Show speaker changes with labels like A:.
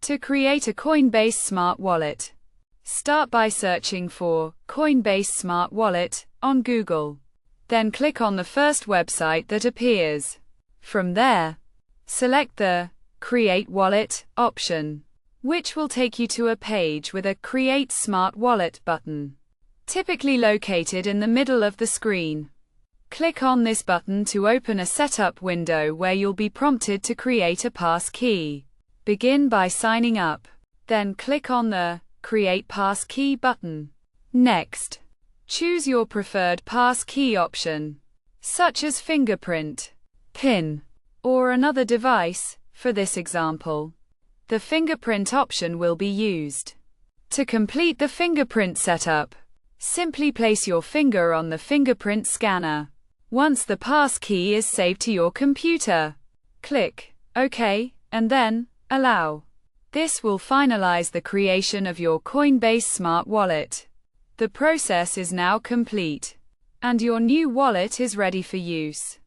A: To create a Coinbase Smart Wallet, start by searching for Coinbase Smart Wallet on Google. Then click on the first website that appears. From there, select the Create Wallet option, which will take you to a page with a Create Smart Wallet button, typically located in the middle of the screen. Click on this button to open a setup window where you'll be prompted to create a passkey. Begin by signing up. Then click on the Create Passkey button. Next, choose your preferred passkey option, such as fingerprint, PIN, or another device. For this example, the fingerprint option will be used. To complete the fingerprint setup, simply place your finger on the fingerprint scanner. Once the passkey is saved to your computer, click OK, and then Allow. This will finalize the creation of your Coinbase Smart Wallet. The process is now complete, and your new wallet is ready for use.